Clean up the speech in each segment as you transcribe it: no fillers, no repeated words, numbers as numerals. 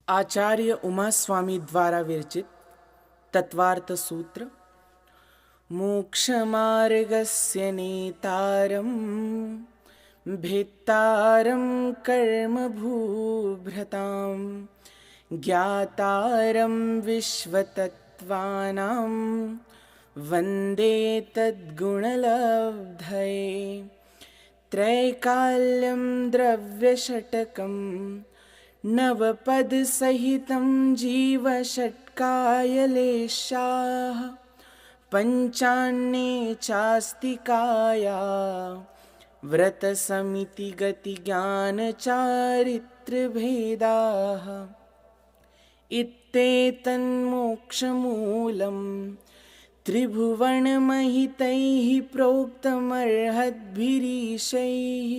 आचार्य उमा स्वामी द्वारा विरचित तत्वार्थ सूत्र। मोक्षमार्गस्य नेतारं भेत्तारं कर्मभूभृतां ज्ञातारं विश्वतत्त्वानां वन्दे तद्गुणलब्धये। त्रैकाल्यं द्रव्यषट्कं नवपदसहितं जीवषट्कायलेशाः पञ्चान्ये चास्तिकाया व्रतसमितिगतिज्ञानचारित्र्यभेदाः। इत्येतन्मोक्षमूलं त्रिभुवनमहितैः प्रोक्तमर्हद्भिरीशैः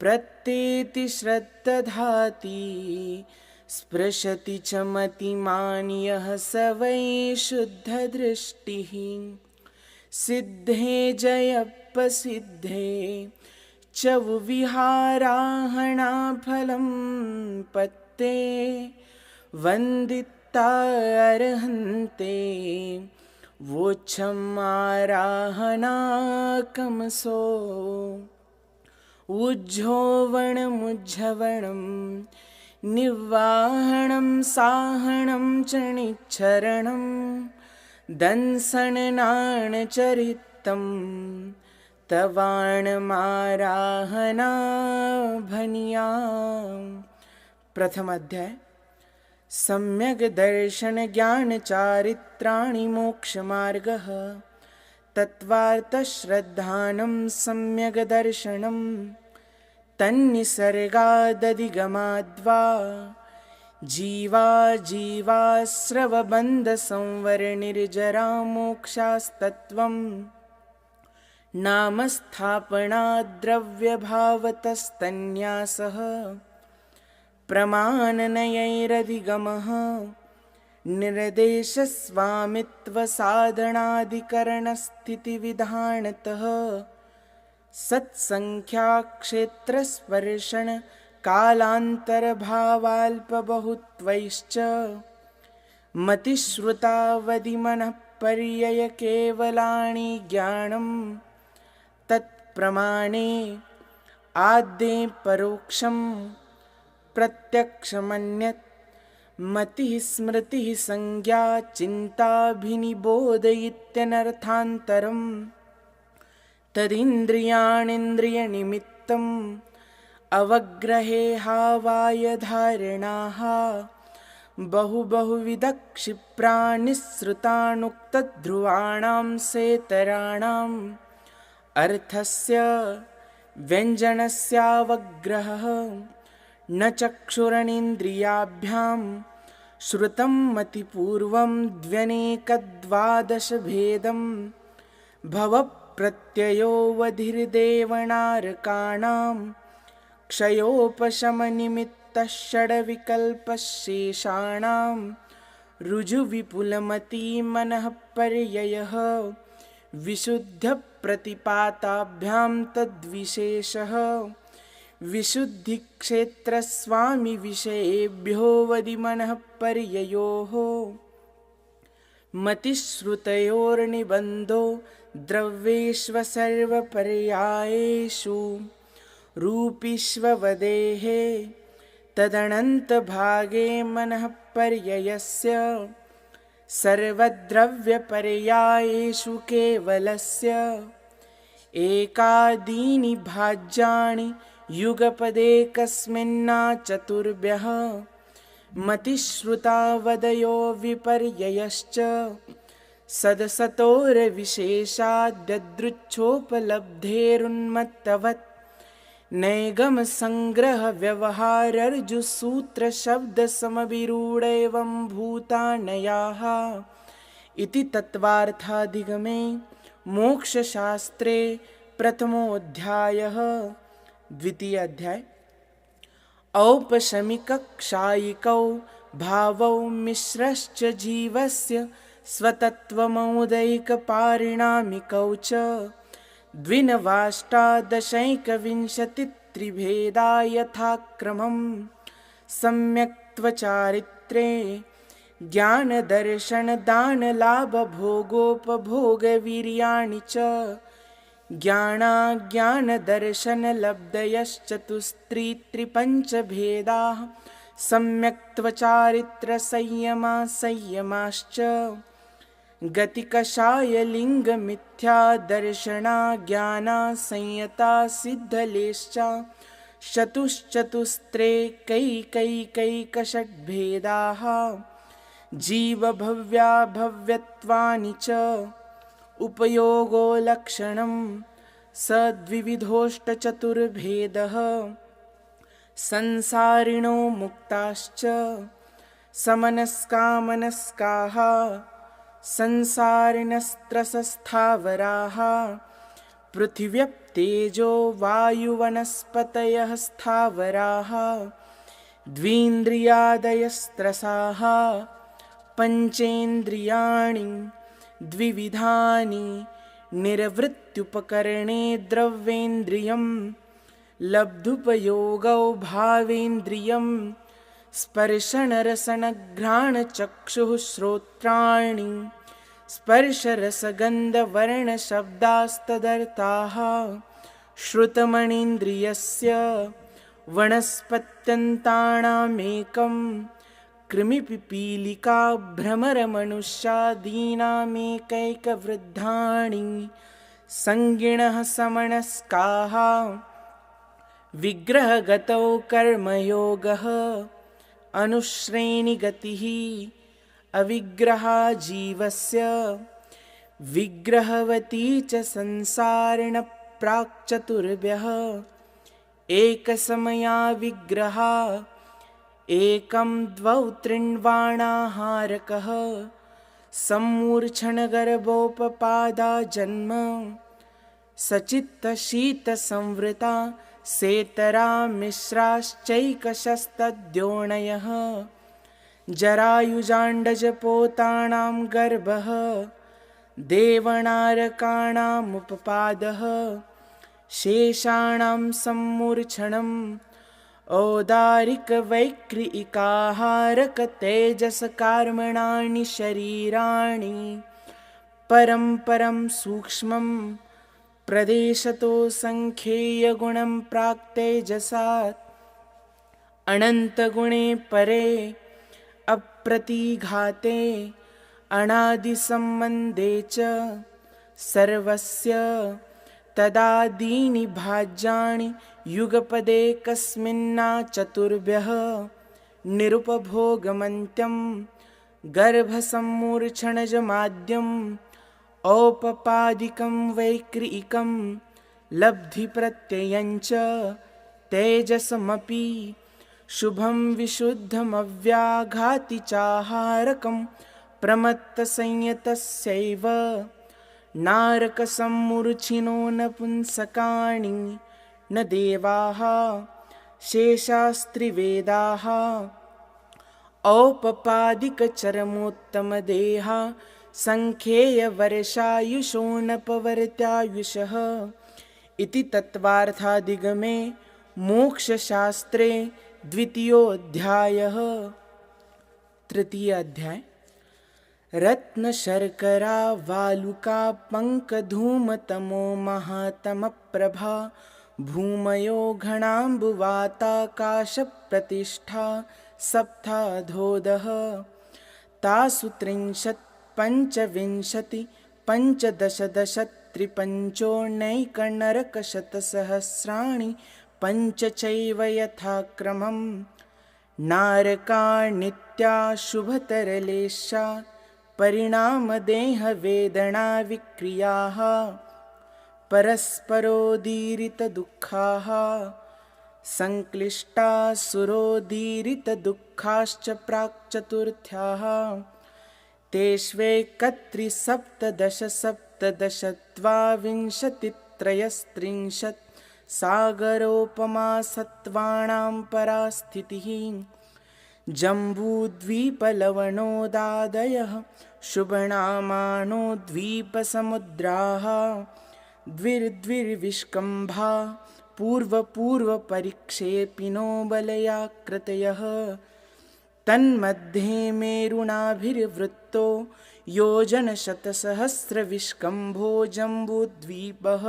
प्रत्येति श्रद्धधाति स्पृशति च मतिमान् यः स वै शुद्धदृष्टिः। सिद्धे जयप्रसिद्धे च विहाराहणाफलं पत्ते वन्दिता अर्हन्ते वोच्छमाराहणाकमसो। उज्झोवणमुज्झवणं निवाहणं साहणं च निच्छरणं दंसननाणचरितं तवाणमाराहनाभनिया। प्रथम अध्याय। सम्यग् दर्शन ज्ञान चारित्राणि मोक्षमार्गः। तत्वार्थश्रद्धानं सम्यग् दर्शनं तन्निसर्गादधिगमाद्वा जीवाजीवास्रवबन्धसंवरनिर्जरामोक्षास्तत्त्वं नाम स्थापनाद्रव्यभावतस्तन्यासः प्रमाणनयैरधिगमः निर्देशस्वामित्वसाधनाधिकरणस्थितिविधानतः सत्सङ्ख्याक्षेत्रस्पर्शन कालान्तरभावाल्पबहुत्वैश्च मतिश्रुतावधिमनःपर्ययकेवलानि ज्ञानं तत्प्रमाणे आद्ये परोक्षं प्रत्यक्षमन्यत् मतिः स्मृतिः संज्ञा चिन्ताभिनिबोधयित्यनर्थान्तरम् तदिन्द्रियाणीन्द्रियनिमित्तम् अवग्रहेहावायधारणाः बहुविधक्षिप्रानिःसृतानुक्तध्रुवाणां सेतराणाम् अर्थस्य व्यञ्जनस्यावग्रहः न चक्षुरणीन्द्रियाभ्यां श्रुतं मतिपूर्वं द्व्यनेकद्वादशभेदं भवप्रत्ययोऽवधिर्देवनारकाणां क्षयोपशमनिमित्तः षड्विकल्पशेषाणां ऋजुविपुलमतिमनःपर्ययः विशुद्धप्रतिपाताभ्यां तद्विशेषः विशुद्धिक्षेत्रस्वामिविषयेभ्योऽवधिमनःपर्ययोः मतिश्रुतयोर्निबन्धो द्रव्येष्वसर्वपर्यायेषु रूपिष्ववदेः तदनन्तभागे मनःपर्ययस्य सर्वद्रव्यपर्यायेषु केवलस्य एकादीनि भाज्यानि युगपदेकस्मिन्नाचतुर्भ्यः मतिश्रुतावदयो विपर्ययश्च सदसतोर्विशेषाद्यदृच्छोपलब्धेरुन्मत्तवत् नैगमसङ्ग्रहव्यवहारर्जुसूत्रशब्दसमभिरूढैवं भूतानयाः इति तत्वार्थाधिगमे मोक्षशास्त्रे प्रथमोऽध्यायः। द्वितीय अध्याय। औपशमिकक्षायिकौ भावौ मिश्रश्च जीवस्य स्वतत्त्वमौदैकपारिणामिकौ च द्विनवाष्टादशैकविंशतित्रिभेदा यथाक्रमं सम्यक्त्वचारित्रे ज्ञानदर्शनदानलाभभोगोपभोगवीर्याणि च ज्ञानाज्ञानदर्शनलब्धयश्चतुस्त्रिपञ्चभेदाः सम्यक्त्वचारित्रसंयमाश्च गतिकषायलिङ्गमिथ्यादर्शनाज्ञानासंयता सिद्धलेश्च चतुश्चतुस्त्रेकैकैकषड्भेदाः जीवभव्याभव्यत्वानि च उपयोगो लक्षणं सद्विविधोष्टचतुर्भेदः संसारिणो मुक्ताश्च समनस्कामनस्काः संसारिणस्त्रसस्थावराः पृथिव्यप्तेजो वायुवनस्पतयः स्थावराः द्वीन्द्रियादयस्त्रसाः पञ्चेन्द्रियाणि द्विविधानि निर्वृत्त्युपकरणे द्रव्येन्द्रियं लब्धुपयोगौ भावेन्द्रियं स्पर्शनरसनघ्राणचक्षुः श्रोत्राणि स्पर्शरसगन्धवर्णशब्दास्तदर्थाः श्रुतमणीन्द्रियस्य वनस्पत्यन्तानामेकं कृमिपिपीलिका भ्रमरमनुष्यादीनामेकैकवृद्धानि संगिणः समनस्काः विग्रहगतौ कर्मयोगः अनुश्रेणिगतिः अविग्रहा जीवस्य विग्रहवती च संसारिणप्राक्चतुर्भ्यः एकसमया विग्रहा एकं द्वौ त्रिण्वाणाहारकः सम्मूर्छनगर्भोपपादा जन्म सचित्तशीतसंवृता सेतरा मिश्राश्चैकशस्तद्योनयः जरायुजाण्डजपोतानां गर्भः देवनारकाणामुपपादः शेषाणां सम्मूर्छनम् औदारिकवैक्रियिकाहारकतेजसकार्मणानि शरीराणि परं परं सूक्ष्मं प्रदेशतो संख्येयगुणं प्राक्तेजसात् अनन्तगुणे परे अप्रतिघाते अनादिसम्बन्धे च सर्वस्य तदादीनि भाज्यानि युगपदे कस्मिन्ना चतुर्भ्यः निरुपभोगमन्त्यं गर्भसम्मूर्छनजमाद्यम् औपपादिकं वैक्रियिकं लब्धिप्रत्ययञ्च तेजसमपि शुभं विशुद्धमव्याघाति चाहारकं प्रमत्तसंयतस्यैव नारकसम्मूर्छिनो नपुंसकानि न देवाः शेषास्त्रिवेदाः औपपादिकचरमोत्तमदेहा संख्येयवर्षायुषो नपवर्त्यायुषः इति तत्त्वार्थादिगमे मोक्षशास्त्रे द्वितीयोऽध्यायः। तृतीय अध्याय रत्नशर्करा वालुका पङ्कधूमतमो महातमप्रभा भूमयो घणाम्बुवाताकाशप्रतिष्ठा सप्ताधोदः तासु 30 पंचविंशति पंचदशदशत्रिपञ्चोनैकनरकशतसहस्राणि पञ्च चैव यथाक्रमं नारकाणित्या शुभतरलेशा परिणामदेहवेदनाविक्रियाः परस्परोदीरितदुःखाः संक्लिष्टासुरोदीरितदुःखाश्च प्राक्चतुर्थ्याः तेष्वेकत्रिसप्तदशसप्तदशद्वाविंशतित्रयस्त्रिंशत् सागरोपमा सत्त्वानां परास्थितिः जम्बूद्वीपलवणोदादयः शुभनामानो द्वीपसमुद्राः द्विर्द्विर्विष्कम्भा पूर्वपूर्वपरिक्षेपिनो बलयाकृतयः तन्मध्ये मेरुणाभिर्वृत्तो योजनशतसहस्रविष्कम्भो जम्बूद्वीपः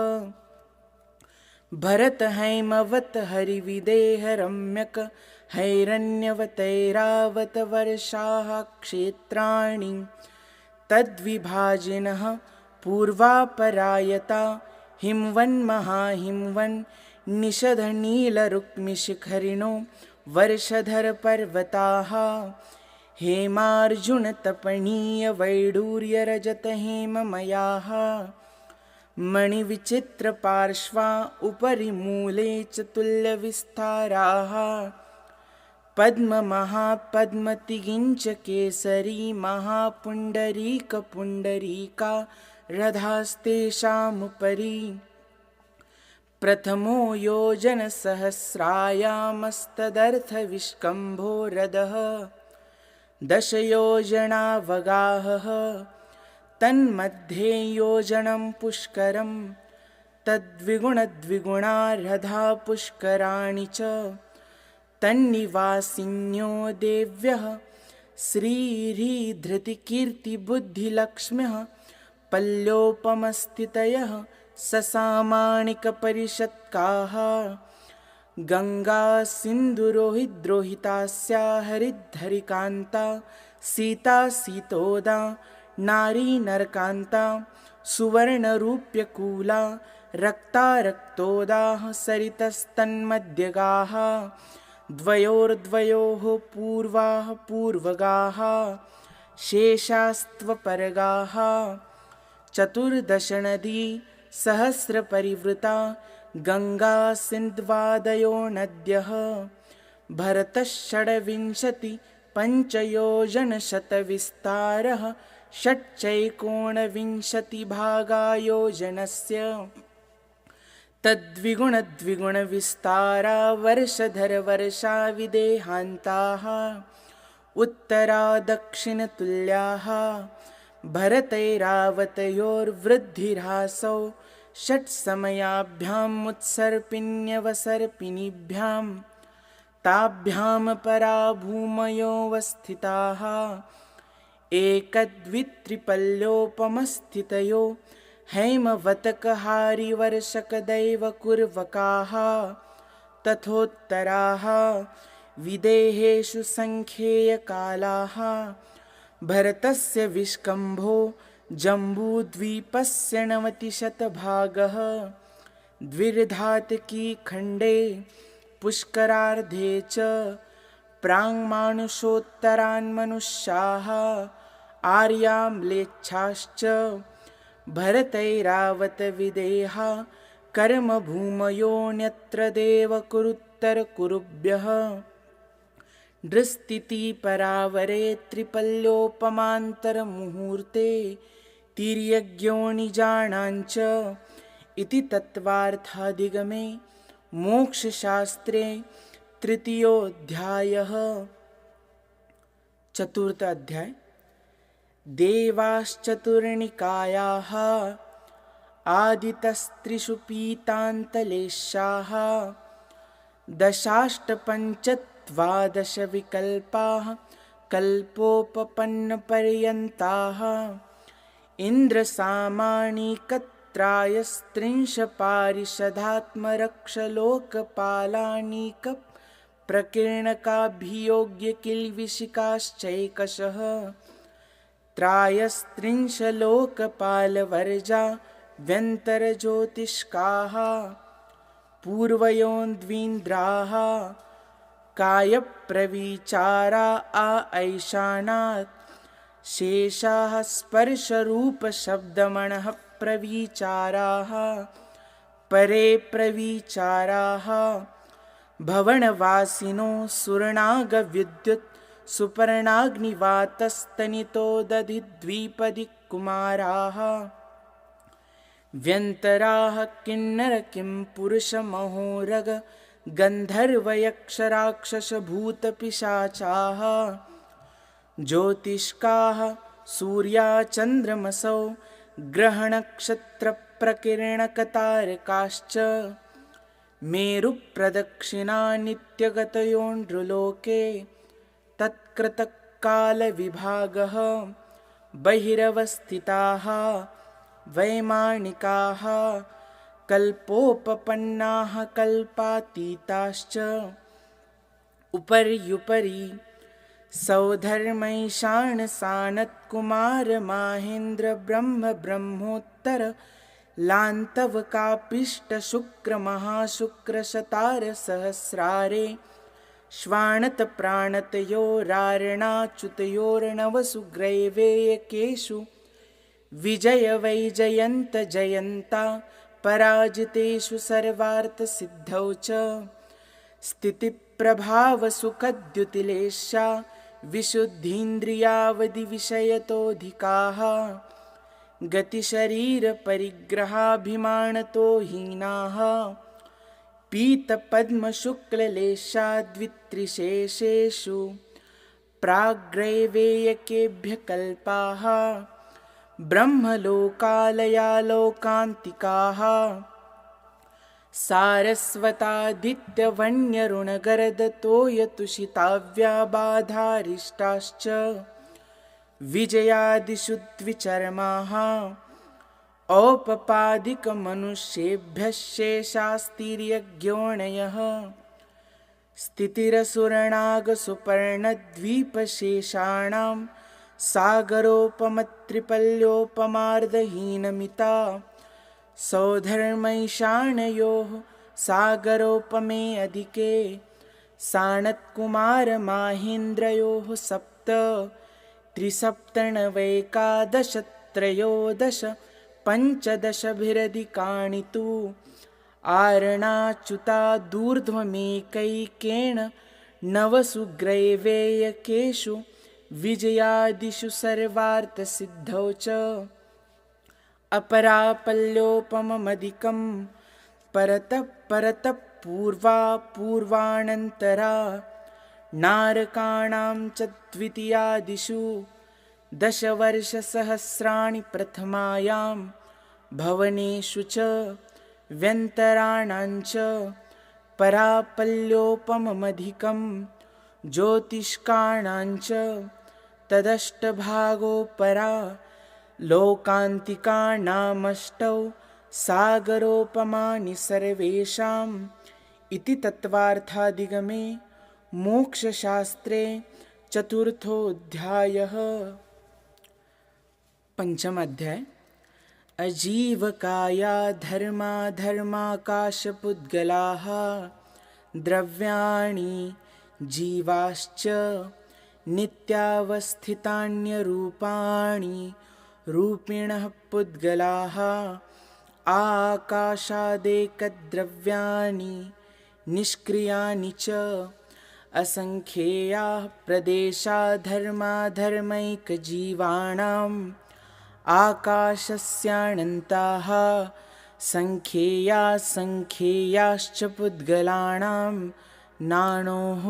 भरतहैमवत् हरिविदेहरम्यक हैरण्यवतैरावतवर्षाः क्षेत्राणि तद्विभाजिनः पूर्वापरायता हिमवन्महाहिमवन् निषधनीलरुक्मिशिखरिणो वर्षधरपर्वताः हेमार्जुनतपनीयवैडूर्यरजतहेममयाः मणिविचित्रपार्श्वा उपरि मूले च तुल्यविस्ताराः पद्ममहापद्मतिगिञ्च केसरी महापुण्डरीकपुण्डरीका रथास्तेषामुपरि प्रथमो योजनसहस्रायामस्तदर्थविष्कम्भो रथः दशयोजनावगाहः तन्मध्ये योजनं पुष्करं तद्विगुणद्विगुणा रथा पुष्कराणि च तन्निवासिन्यो देव्यः श्रीधृतिकीर्तिबुद्धिलक्ष्म्यः पल्योपमस्थितयः ससामाणिकपरिषत्काः गङ्गा सिन्धुरोहिद्रोहितास्या हरिद्धरिकान्ता सीता सीतोदा नारी नरकान्ता सुवर्णरूप्यकूला रक्ता रक्तोदाः सरितस्तन्मध्यगाः द्वयोर्द्वयोः पूर्वाः पूर्वगाः शेषास्त्वपरगाः चतुर्दशनदी सहस्रपरिवृता गङ्गा सिन्ध्वादयो नद्यः भरतः पञ्चयोजनशतविस्तारः षट्चैकोणविंशतिभागा योजनस्य तद्विगुणद्विगुणविस्तारा वर्षधरवर्षा विदेहान्ताः उत्तरा दक्षिणतुल्याः भरतैरावतयोर्वृद्धिर्हासौ षट्समयाभ्यामुत्सर्पिण्यवसर्पिणीभ्यां ताभ्यां परा भूमयोऽवस्थिताः एकद्वित्रिपल्योपमस्थितयो हैमवतकहारिवर्षकदैवकुर्वकाः तथोत्तराः विदेहेषु सङ्ख्येयकालाः भरतस्य विष्कम्भो जम्बूद्वीपस्य 90% द्विर्धातकी खण्डे पुष्करार्धे च प्राङ्मानुषोत्तरान्मनुष्याः आर्याम्लेच्छाश्च भरतैरावतविदेहा कर्मभूमयोऽन्यत्र देवकुरुत्तरकुरुभ्यः दृष्टितिपरावरे त्रिपल्योपमान्तरमुहूर्ते तिर्यग्योनिजानाञ्च इति तत्त्वार्थाधिगमे मोक्षशास्त्रे तृतीयोऽध्यायः। चतुर्थ अध्याय। देवाश्चतुर्निकायाः आदितस्त्रिषु पीतान्तलेशाः दशाष्टपञ्चद्वादशविकल्पाः कल्पोपपन्नपर्यन्ताः इन्द्रसामाणिकत्रायस्त्रिंशपारिषदात्मरक्षलोकपालानीकप्रकीर्णकाभियोग्यकिल्बिषिकाश्चैकशः त्रायस्त्रिंशलोकपालवर्जा व्यन्तरज्योतिष्काः पूर्वयोन्द्वीन्द्राः कायप्रविचारा ऐशानात् शेषाः स्पर्शरूपशब्दमणः प्रविचाराः परे प्रविचाराः भवनवासिनो सुरनागविद्युत् सुपर्णाग्निवातस्तनितो दधिद्विपदिकुमाराः व्यन्तराः किन्नर किं पुरुषमहोरग गन्धर्वयक्षराक्षसभूतपिशाचाः ज्योतिष्काः सूर्याचन्द्रमसौ ग्रहनक्षत्रप्रकिरणकतारकाश्च मेरुप्रदक्षिणा नित्यगतयो नृलोके तत्कृतकालविभागः बहिरवस्थिताः वैमानिकाः कल्पोपपन्नाः कल्पातीताश्च उपर्युपरि सौधर्मैषाणसानत्कुमारमाहेन्द्रब्रह्मोत्तर लान्तवकापिष्टशुक्रमहाशुक्रशतारसहस्रारे श्वाणतप्राणतयोरारणाच्युतयोर्नवसुग्रैवेयकेषु विजयवैजयन्तजयन्ता पराजितेषु सर्वार्थसिद्धौ च स्थितिप्रभावसुखद्युतिलेशा विशुद्धीन्द्रियावधिविषयतोऽधिकाः गतिशरीरपरिग्रहाभिमानतो हीनाः पीतपद्मशुक्ललेशाद्वित्रिशेषेषु प्राग्रैवेयकेभ्यः कल्पाः ब्रह्मलोकालयालोकान्तिकाः सारस्वतादित्यवन्यरुणगरदतोयतुषिताव्याबाधारिष्टाश्च विजयादिषु द्विचर्माः औपपादिकमनुष्येभ्यः शेषास्तिर्यज्ञोणयः स्थितिरसुरनागसुपर्णद्वीपशेषाणां सागरोपमत्रिपल्योपमार्दहीनमिता सौधर्मैषाणयोः सागरोपमे अधिके साणत्कुमारमाहेन्द्रयोः सप्त त्रिसप्तनवैकादशत्रयोदश पञ्चदशभिरधिकानि तु आरणाच्युतादूर्ध्वमेकैकेन नवसु ग्रैवेयकेषु विजयादिषु सर्वार्थसिद्धौ च अपरापल्योपममधिकं परतः परतः पूर्वा पूर्वानन्तरा नारकाणां च द्वितीयादिषु दशवर्षसहस्राणि प्रथमायां भवनेषु च व्यन्तराणां च परापल्योपममधिकं ज्योतिष्काणां च तदष्टभागोपरा लोकान्तिकानामष्टौ सागरोपमानि सर्वेषाम् इति तत्त्वार्थादिगमे मोक्षशास्त्रे चतुर्थोऽध्यायः। पंचम अध्याय अजीवकाया धर्माधर्माकाशपुद्गलाः द्रव्याणि जीवाश्च नित्यावस्थितान्यरूपाणि रूपिणः पुद्गलाः आकाशादेकद्रव्याणि निष्क्रियानि च असंख्येयाः प्रदेशा धर्माधर्मैकजीवानाम् आकाशस्यानन्ताः संख्येयाश्च पुद्गलानां नाणोः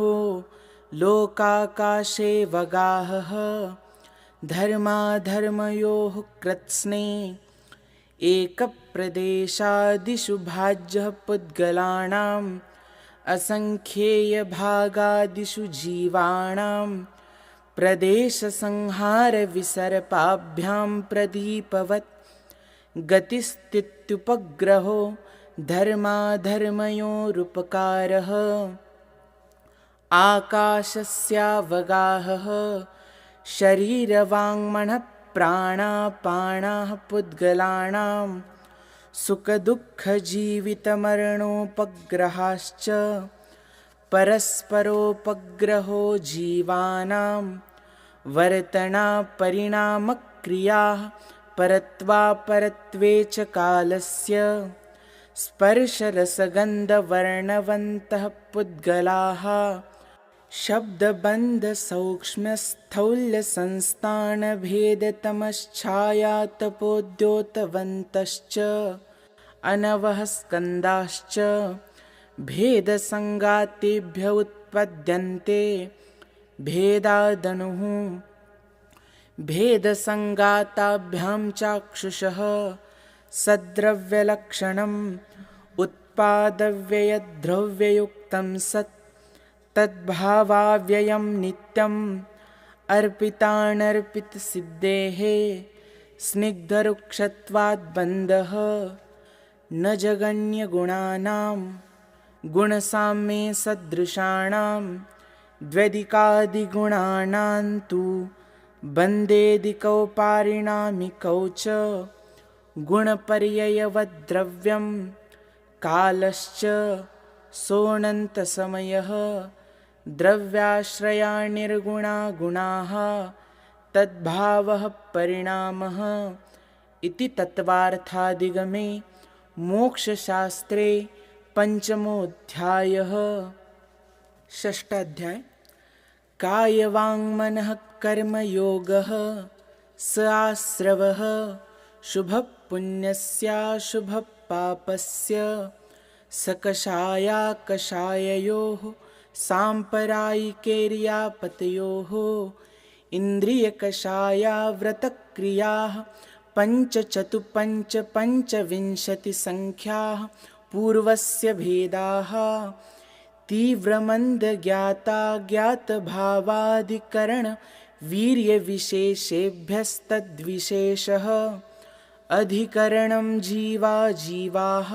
लोकाकाशे वगाहः धर्माधर्मयोः कृत्स्ने एकप्रदेशादिषु भाज्यः पुद्गलानाम् असंख्येयभागादिषु जीवानां प्रदेशसंहारविसर्पाभ्यां प्रदीपवत् गतिस्थित्युपग्रहो धर्माधर्मयोरुपकारः आकाशस्यावगाहः शरीरवाङ्मनःप्राणापानाः पुद्गलानां सुखदुःखजीवितमरणोपग्रहाश्च परस्परोपग्रहो जीवानां वर्तनापरिणामक्रियाः परत्वापरत्वे च कालस्य स्पर्शरसगन्धवर्णवन्तः पुद्गलाः शब्दबन्धसौक्ष्म्यस्थौल्यसंस्थानभेदतमश्छायातपोद्योतवन्तश्च अनवः स्कन्धाश्च भेदसङ्गातेभ्य उत्पद्यन्ते भेदादनुः भेदसङ्गाताभ्यां चाक्षुषः सद्द्रव्यलक्षणम् उत्पादव्ययद्रव्ययुक्तं सत् तद्भावाव्ययं नित्यम् अर्पितानर्पितसिद्धेः स्निग्धरुक्षत्वाद्बन्धः न जगन्यगुणानां गुणसाम्ये सदृशाणां द्व्यधिकादिगुणानां तु बन्धेऽधिकौ च गुणपर्ययवद्द्रव्यं कालश्च सोऽनन्तसमयः द्रव्याश्रया निर्गुणा गुणाः तद्भावः परिणामः इति तत्त्वार्थाधिगमे मोक्षशास्त्रे पंचमोऽध्यायः। षष्ठाध्याय कायवाङ्मनः कर्मयोगः स आश्रवः शुभपुण्यस्याशुभपापस्य सकषायाकषाययोः साम्प्रदायिकैर्यापतयोः इन्द्रियकषायाव्रतक्रियाः पञ्चविंशतिसङ्ख्याः पूर्वस्य भेदाः तीव्रमन्दज्ञाताज्ञातभावाधिकरणवीर्यविशेषेभ्यस्तद्विशेषः अधिकरणं जीवाः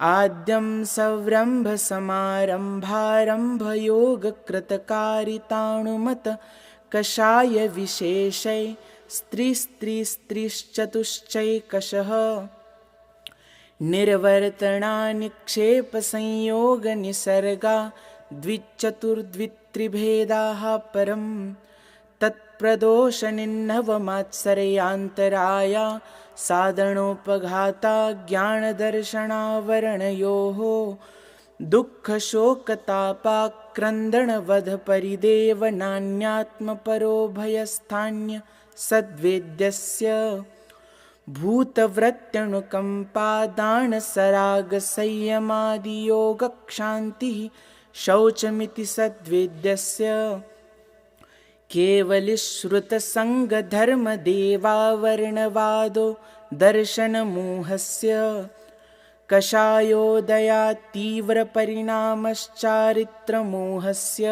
आद्यं सव्रम्भसमारम्भारम्भयोगकृतकारिताणुमत कषायविशेषै स्त्रीस्त्रीस्त्रीश्चतुश्चैकशः निर्वर्तनानिक्षेपसंयोगनिसर्गा द्विचतुर्द्वित्रिभेदाः परं तत्प्रदोषनिन्नवमात्सर्यान्तराया साधनोपघाता ज्ञानदर्शनावरणयोः दुःखशोकतापाक्रन्दणवधपरिदेव नान्यात्मपरोभयस्थान्य सद्वेद्यस्य भूतवृत्त्यनुकम्पादानसरागसंयमादियोगक्षान्तिः शौचमिति सद्वेद्यस्य केवलिश्रुतसङ्गधर्मदेवावर्णवादो दर्शनमोहस्य कषायोदयात् तीव्रपरिणामश्चारित्रमोहस्य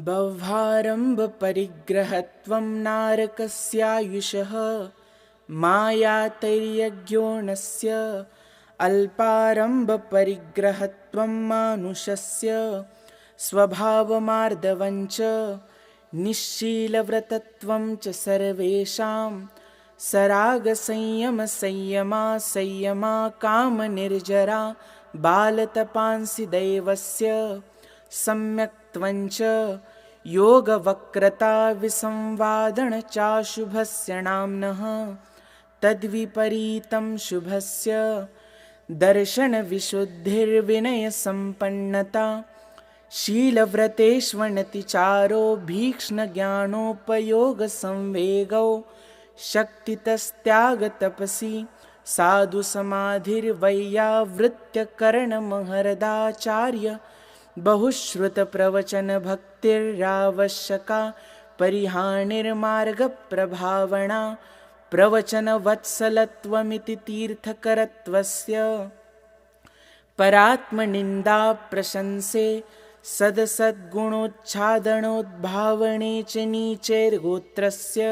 बह्वारम्भपरिग्रहत्वं नारकस्यायुषः मायातैर्यज्ञोनस्य अल्पारम्भपरिग्रहत्वं मानुषस्य स्वभावमार्दवञ्च निश्शीलव्रतत्वं च सर्वेषां सरागसंयमा कामनिर्जरा बालतपांसि दैवस्य सम्यक्त्वञ्च योगवक्रता विसंवादन चाशुभस्य नाम्नः तद्विपरीतं शुभस्य दर्शनविशुद्धिर्विनयसम्पन्नता शीलव्रतेष्वनतिचारो भीक्ष्णज्ञानोपयोगसंवेगौ शक्तितस्त्यागतपसि साधुसमाधिर्वैयावृत्यकरणमहरदाचार्य बहुश्रुतप्रवचनभक्तिरावश्यका परिहानिर्मार्गप्रभावणा प्रवचनवत्सलत्वमिति तीर्थकरत्वस्य परात्मनिन्दा प्रशंसे सदसद्गुणोच्छादनोद्भावने च नीचैर्गोत्रस्य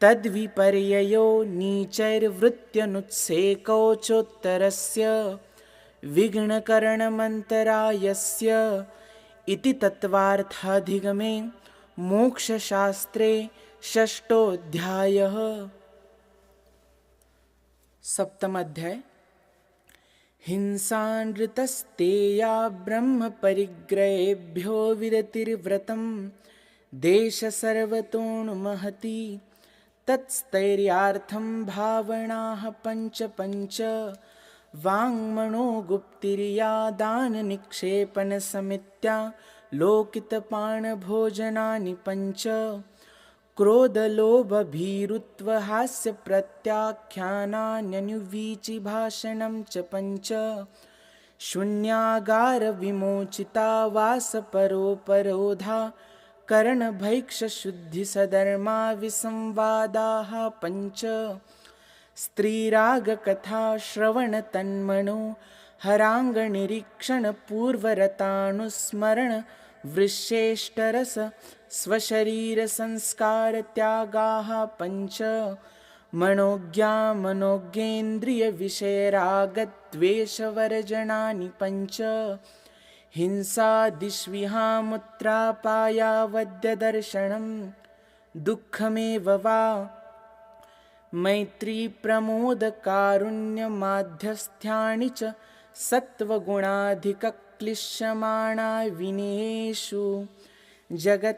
तद्विपर्ययो नीचैर्वृत्त्यनुत्सेकौ चोत्तरस्य विघ्नकरणमन्तरायस्य इति तत्त्वार्थाधिगमे मोक्षशास्त्रे षष्ठोऽध्यायः। सप्तमाध्याय हिंसानृतस्तेया ब्रह्मपरिग्रहेभ्यो विरतिर्व्रतं देशसर्वतोऽनुमहति तत्स्थैर्यार्थं भावनाः पञ्च वाङ्मनोगुप्तिर्या दाननिक्षेपणसमित्या लोकितपानभोजनानि पञ्च क्रोधलोभभीरुत्वहास्यप्रत्याख्यानान्यनुवीचिभाषणं च पञ्च शून्यागारविमोचिता वासपरोपरोधा करणभैक्षशुद्धिसधर्मा विसंवादाः पञ्च स्त्रीरागकथा श्रवणतन्मनो हराङ्गनिरीक्षणपूर्वरतानुस्मरण वृश्येष्टरस स्वशरीरसंस्कारत्यागाः पञ्च मनोज्ञामनोज्ञेन्द्रियविषयरागद्वेषवर्जनानि पञ्च हिंसादिष्विहामुत्रापायावद्यदर्शनं दुःखमेव वा मैत्रीप्रमोदकारुण्यमाध्यस्थ्यानि च सत्त्वगुणाधिकक्लिश्यमाणा विनयेषु जगत्कायस्वभाववा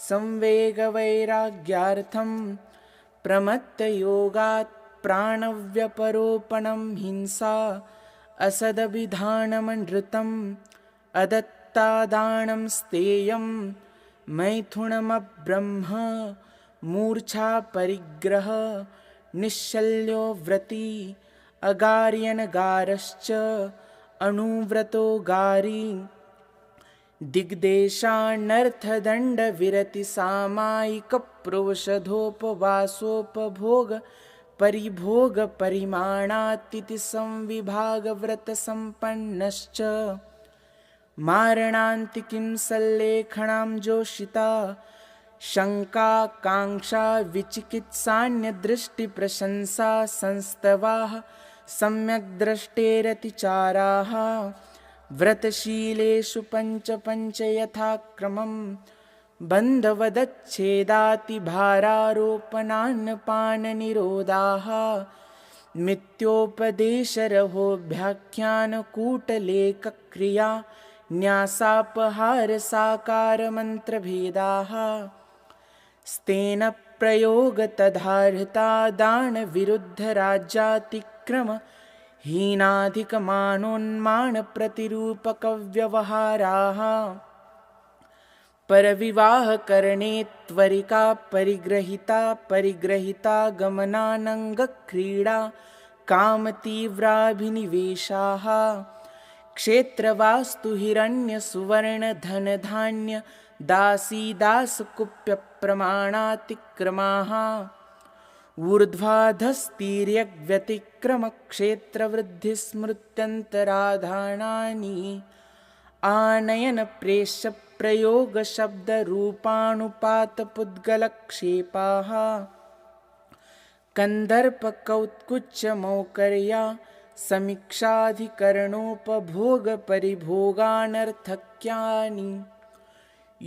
संवेगवैराग्यार्थं प्रमत्तयोगात् प्राणव्यपरोपणं हिंसा असदभिधानमनृतम् अदत्तादानं स्तेयं मैथुनमब्रह्म मूर्छापरिग्रह निश्शल्यो व्रती अगार्यनगारश्च अणुव्रतो गारी दिग्देशानर्थदण्डविरतिसामायिकप्रोषधोपवासोपभोग परिभोगपरिमाणातिथि संविभागव्रतसम्पन्नश्च मारणान्तिकीं सल्लेखनां जोषिता शङ्काकाङ्क्षा विचिकित्सान्यदृष्टिप्रशंसा संस्तवाः सम्यग्द्रष्टेरतिचाराः व्रतशीलेषु पञ्च पञ्च यथाक्रमं बन्धवदच्छेदातिभारारोपणान्नपाननिरोधाः मिथ्योपदेशरहोभ्याख्यानकूटलेखक्रिया न्यासापहारसाकारमन्त्रभेदाः स्तेन प्रयोगतदाहृता दानविरुद्धराज्यातिक्रम हीनाधिकमानोन्मानप्रतिरूपकव्यवहाराः परविवाहकरणे त्वरिका परिग्रहिता गमनानङ्गक्रीडा कामतीव्राभिनिवेशाः क्षेत्रवास्तु हिरण्यसुवर्णधनधान्य दासीदासकुप्यप्रमाणातिक्रमाः ऊर्ध्वाधस्तीर्यव्यतिक्रमक्षेत्रवृद्धिस्मृत्यन्तराधानानि आनयनप्रेष्यप्रयोगशब्दरूपानुपातपुद्गलक्षेपाः कन्दर्पकौत्कुच्यमौकर्या समीक्षाधिकरणोपभोगपरिभोगानर्थक्यानि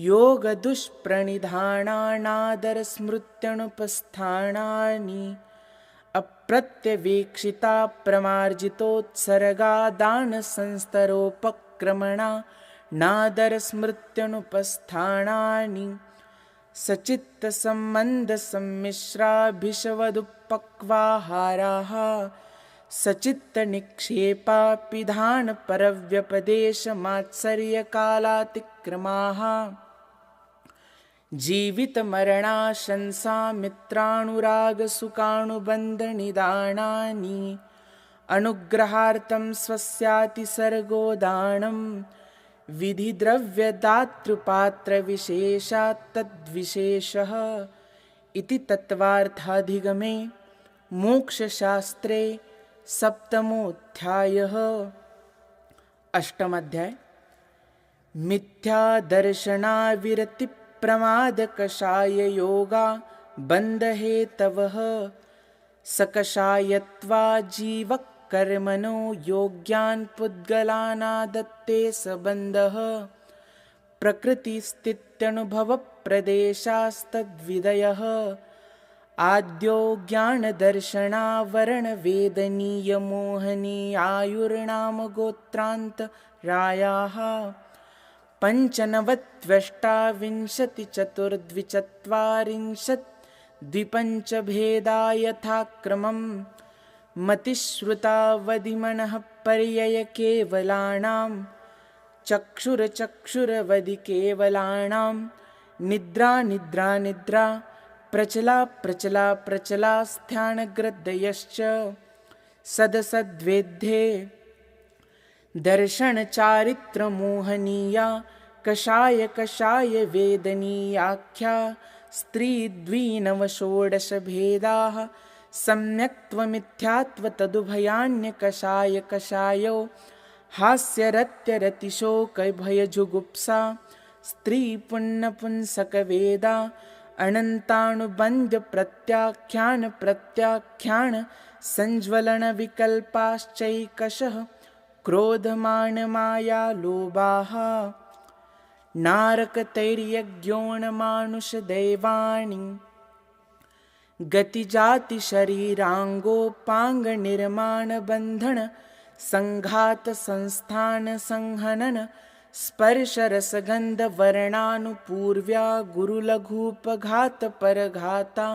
योगदुष्प्रणिधानानादरस्मृत्यनुपस्थानानि अप्रत्यवेक्षिता प्रमार्जितोत्सर्गा दानसंस्तरोपक्रमणा नादरस्मृत्यनुपस्थानानि सचित्तसम्बन्धसम्मिश्राभिषवदुपक्वाहाराः सचित्तनिक्षेपापिधानपरव्यपदेशमात्सर्यकालातिक्रमाः जीवितमरणाशंसा मित्रानुरागसुखानुबन्धनिदानानि अनुग्रहार्थं स्वस्यातिसर्गोदानं विधिद्रव्यदातृपात्रविशेषात् तद्विशेषः इति तत्त्वार्थाधिगमे मोक्षशास्त्रे सप्तमोऽध्यायः। अष्टमाध्याय मिथ्यादर्शनाविरतिप्रमादकषाययोगा बन्धहेतवः सकषायत्वाजीवकर्मणो योग्यान् पुद्गलानादत्ते सबन्धः प्रकृतिस्थित्यनुभवप्रदेशास्तद्विदयः आद्यो ज्ञानदर्शनावरणवेदनीयमोहनीयायुर्नामगोत्रान्तरायाः पञ्चनवत्वष्टाविंशतिचतुर्द्विचत्वारिंशद्विपञ्चभेदा यथाक्रमं मतिश्रुतावधिमनः पर्ययकेवलानां चक्षुरचक्षुरवधिकेवलानां निद्रा प्रचलास्थानग्रदयश्च सदसद्वेद्ये दर्शनचारित्रमोहनीया कषाय कषाय वेदनीयाख्या स्त्रीद्विनवषोडशभेदाः सम्यक्त्वमिथ्यात्वतदुभयान्यकषाय कषायो हास्यरत्यरतिशोकभयजुगुप्सा स्त्रीपुण्यपुंसकवेदा अनन्तानुबन्ध्यप्रत्याख्यान संज्वलनविकल्पाश्चैकशः क्रोधमानमायालोभाः नारकतैर्यज्ञोणमानुषदैवानि गतिजातिशरीराङ्गोपाङ्गनिर्माणबन्धन सङ्घातसंस्थानसंहनन स्पर्शरसगन्धवर्णानुपूर्व्या गुरुलघूपघातपरघाता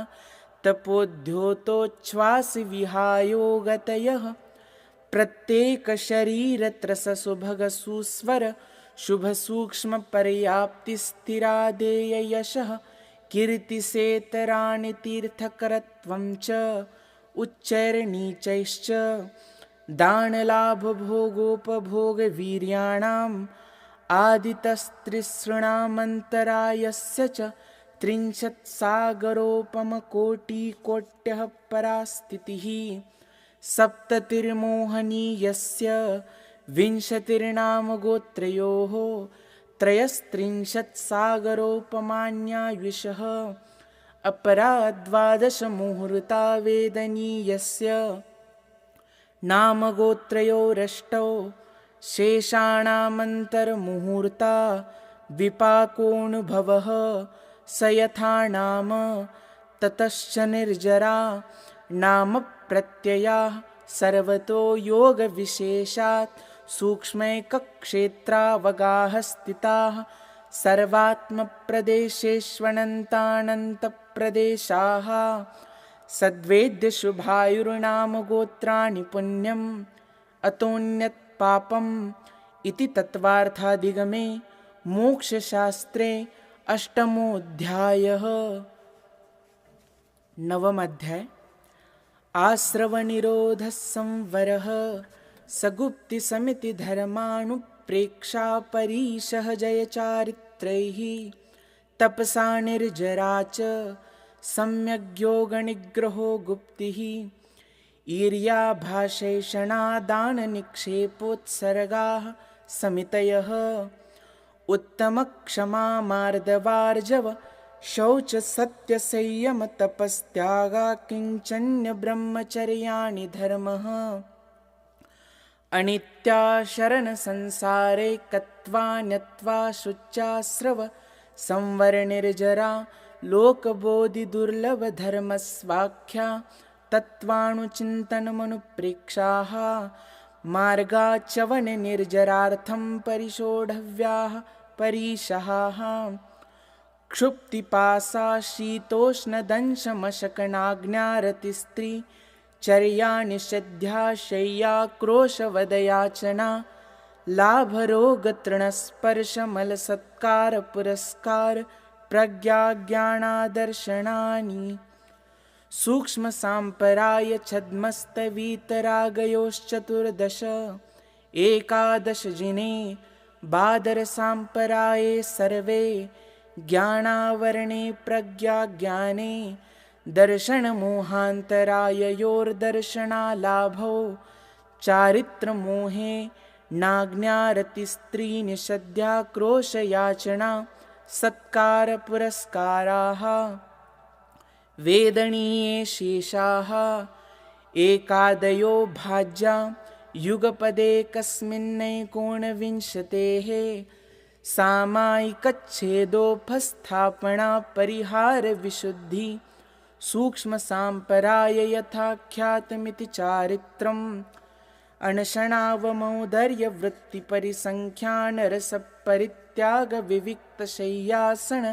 तपोद्योतोच्छ्वासविहायोगतयः प्रत्येकशरीरत्रससुभगसुस्वर शुभसूक्ष्मपर्याप्तिस्थिरादेययशः कीर्तिसेतराणि तीर्थकरत्वं च उच्चैर्नीचैश्च दानलाभभोगोपभोगवीर्याणाम् आदितस्त्रिसृणामन्तरायस्य च त्रिंशत्सागरोपमकोटिकोट्यः परास्थितिः सप्ततिर्मोहनीयस्य विंशतिर्नामगोत्रयोः त्रयस्त्रिंशत्सागरोपमान्यायुषः अपरा द्वादशमुहूर्ता वेदनीयस्य नामगोत्रयोरष्टौ शेषाणामन्तर्मुहूर्ता विपाकोऽनुभवः स यथा नाम ततश्च निर्जरा नाम प्रत्ययाः सर्वतो योगविशेषात् सूक्ष्मैकक्षेत्रावगाः स्थिताः सर्वात्मप्रदेशेष्वनन्तानन्तप्रदेशाः सद्वेद्यशुभायुर्नामगोत्राणि पुण्यम् अतोऽन्यत् पापम् इति तत्त्वार्थाधिगमे मोक्षशास्त्रे अष्टमोऽध्यायः। नवमोऽध्याय आश्रवनिरोधः संवरः सगुप्तिसमिति धर्मानुप्रेक्षा परीशः जयचारित्रैः तपसा निर्जरा च सम्यग्योगनिग्रहो गुप्तिः ईर्याभाषैषणादाननिक्षेपोत्सर्गाः समितयः उत्तमक्षमा मार्दवार्जव शौचसत्यसंयमतपस्त्यागा किञ्चन्यब्रह्मचर्याणि धर्मः अनित्या शरणसंसारेकत्वा न्यत्वा शुच्यास्रव संवरनिर्जरा लोकबोधिदुर्लभधर्मस्वाख्या तत्त्वानुचिन्तनमनुप्रेक्षाः मार्गाच्चवननिर्जरार्थं परिशोढव्याः परीशहाः क्षुप्तिपासा शीतोष्णदंशमशकनाग्न्यारतिस्त्री चर्या निषेध्या शय्याक्रोशवदयाचना लाभरोगतृणस्पर्शमलसत्कारपुरस्कार प्रज्ञाज्ञानादर्शनानि सूक्ष्मसाम्पराय छद्मस्तवीतरागयोश्चतुर्दश एकादशजिने बादरसाम्पराये सर्वे ज्ञानावरणे प्रज्ञाज्ञाने दर्शनमोहान्तराययोर्दर्शनालाभौ चारित्रमोहे नाज्ञारतिस्त्रीनिषद्याक्रोशयाचना सत्कारपुरस्काराः वेदनीये शेषाः एकादयो भाज्या युगपदेकस्मिन्नैकोनविंशतेः सामायिकच्छेदोपस्थापना परिहारविशुद्धि सूक्ष्मसाम्पराय यथाख्यातमिति चारित्रम् अनशनावमौदर्यवृत्तिपरिसङ्ख्यानरसपरित्यागविविक्तशय्यासन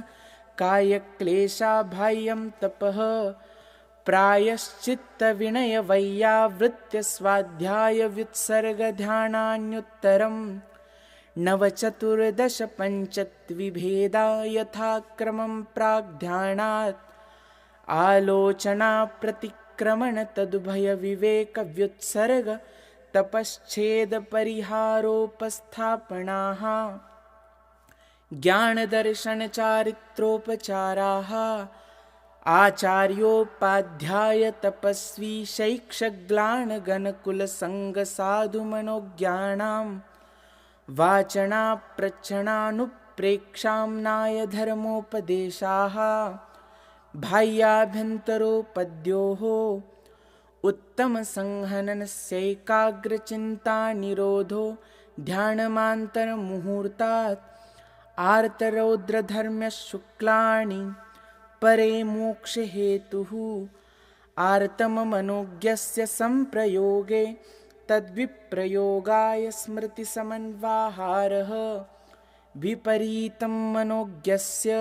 कायक्लेशाबाह्यं तपः प्रायश्चित्तविनयवैयावृत्त्यस्वाध्यायव्युत्सर्गध्यानान्युत्तरम् नवचतुर्दशपञ्चत्विभेदा यथाक्रमं प्राग्ध्यानात् आलोचना विक्रमण तदुभय विवेक व्युत्सर्ग तपश्चेद परिहारोपस्थापनाः ज्ञान दर्शन चारित्रोपचाराः आचार्योपाध्याय तपस्वी शैक्षग्लान गणकुल संग साधु मनोज्ञानां वाचना प्रच्छणानुप्रेक्षाम्नाय धर्मोपदेशाः बाह्याभ्यन्तरोपद्योः उत्तम संहननस्यैकाग्रचिन्ता निरोधो ध्यानमान्तर मुहूर्तात् आर्तरौद्रधर्म्य शुक्लानि परे मोक्ष हेतुः आर्तम मनोज्ञस्य संप्रयोगे तद्विप्रयोगाय स्मृति समन्वाहारः विपरीतं मनोज्ञस्य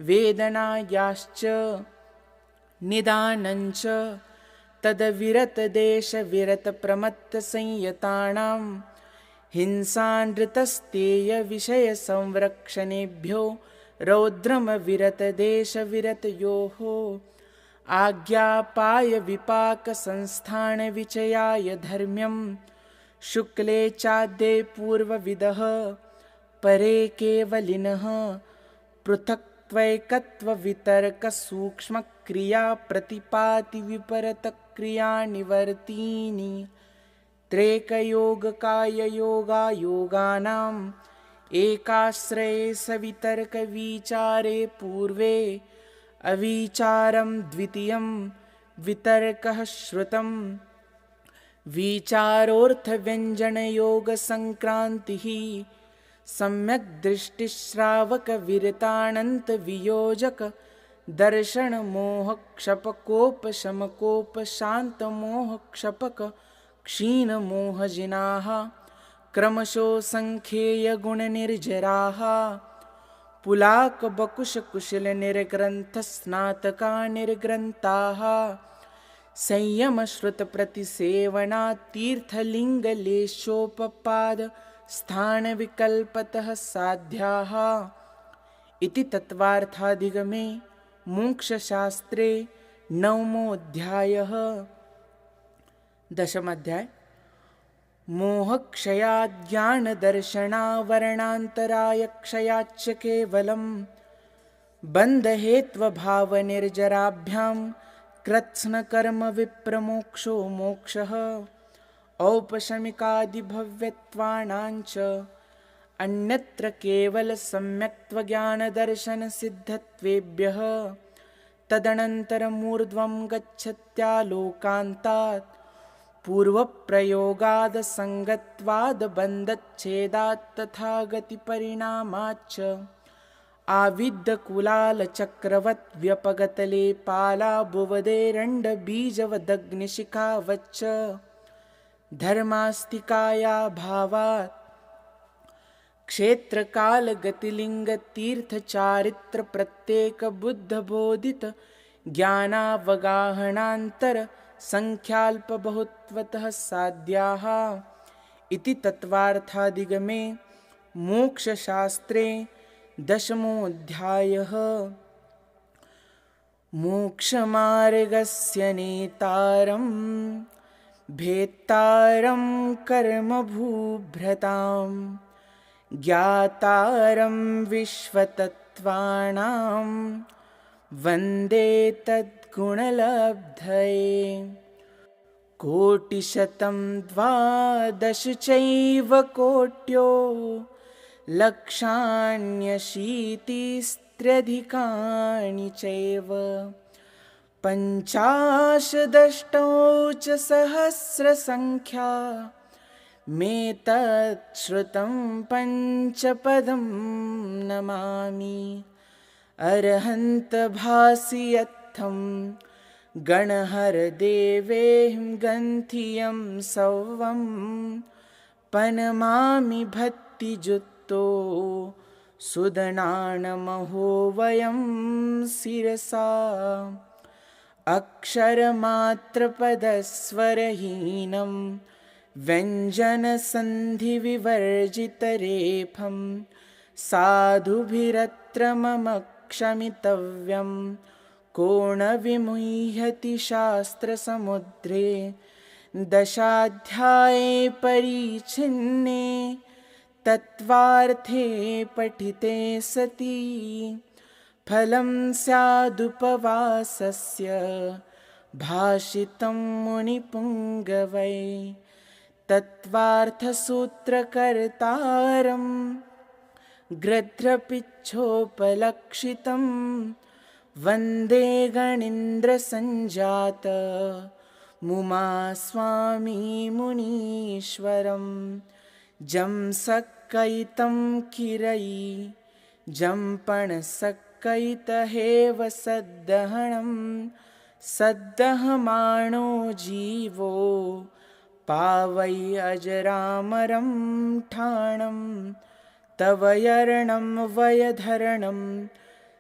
वेदनायाश्च निदानञ्च तद्विरतदेशविरतप्रमत्तसंयतानां हिंसानृतस्तेयविषयसंरक्षणेभ्यो रौद्रमविरतदेशविरतयोः आज्ञापाय विपाकसंस्थानविचयाय धर्म्यं शुक्ले चाद्ये पूर्वविदः परे केवलिनः पृथक्त्वैकत्ववितर्कसूक्ष्मक्रियाप्रतिपातिविपरतक्रियानिवर्तीनि त्रेकयोगकाययोगायोगानाम् एकाश्रये सवितर्कविचारे पूर्वे अविचारं द्वितीयं वितर्कः श्रुतं विचारोर्थव्यञ्जनयोगसङ्क्रान्तिः सम्यक् दृष्टिश्रावकविरतानन्तवियोजक दर्शनमोहक्षपकोपशमकोपशान्तमोहक्षपक क्षीणमोहजिनाः क्रमशो सङ्ख्येयगुणनिर्जराः पुलाकबकुशकुशलनिर्ग्रन्थस्नातका निर्ग्रन्थाः संयमश्रुतप्रतिसेवनातीर्थलिङ्गलेशोपपाद स्थानविकल्पतः साध्याः इति तत्त्वार्थाधिगमे मोक्षशास्त्रे नवमोऽध्यायः। दशमोऽध्याय मोहक्षयाज्ञानदर्शनावरणान्तरायक्षयाच्च केवलं बन्धहेत्वभावनिर्जराभ्यां कृत्स्नकर्मविप्रमोक्षो मोक्षः औपशमिकादिभव्यत्वानाञ्च अन्यत्र केवलसम्यक्त्वज्ञानदर्शनसिद्धत्वेभ्यः तदनन्तरमूर्ध्वं गच्छत्यालोकान्तात् पूर्वप्रयोगादसङ्गत्वादबन्धच्छेदात् तथा गतिपरिणामाच्च आविद्धकुलालचक्रवत् व्यपगतले पालाभुवदेरण्डबीजवदग्निशिखावच्च धर्मास्तिकाया भावात् क्षेत्रकालगतिलिङ्गतीर्थचारित्रप्रत्येकबुद्धबोधित ज्ञानावगाहनान्तर संख्याल्पबहुत्वतः साध्याः इति तत्त्वार्थाधिगमे मोक्षशास्त्रे दशमोऽध्यायः। मोक्षमार्गस्य नेतारं भेत्तारं कर्मभूभृतां ज्ञातारं विश्वतत्त्वानां वन्दे तद्गुणलब्धये कोटिशतं द्वादश चैव कोट्यो लक्षाण्यशीतिस्त्र्यधिकानि चैव पञ्चाशदष्टौ च सहस्रसङ्ख्या मेतच्छ्रुतं पञ्चपदं नमामि अर्हन्तभासि यत्थं गणहरदेवेऽहं गन्थियं सौवं पनमामि भक्तिजुक्तो सुदनानमहो वयं शिरसा अक्षरमात्रपदस्वरहीनं व्यञ्जनसन्धिविवर्जितरेफं साधुभिरत्र मम क्षमितव्यं को न विमुह्यति शास्त्रसमुद्रे दशाध्याये परिच्छिन्ने तत्त्वार्थे पठिते सति फलं स्यादुपवासस्य भाषितं मुनिपुङ्गवै तत्त्वार्थसूत्रकर्तारं गृध्रपिच्छोपलक्षितं वन्दे गणीन्द्रसञ्जात मुमा स्वामी मुनीश्वरं जं सक्कयितं किरयि जं पणसक्कयितहेव सद्दहनं सद्दहमाणो जीवो पावै अजरामरं ठाणं तव यर्णं वयधरणं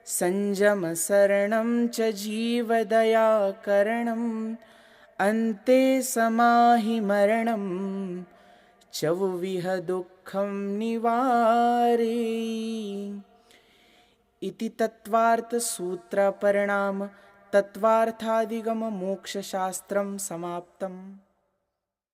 संयमसरणं च जीवदयाकरणम् अन्ते समाहि मरणं चौविह दुःखं निवारे। इति तत्त्वार्थसूत्रपरिणाम तत्त्वार्थादिगम मोक्षशास्त्रं समाप्तम्।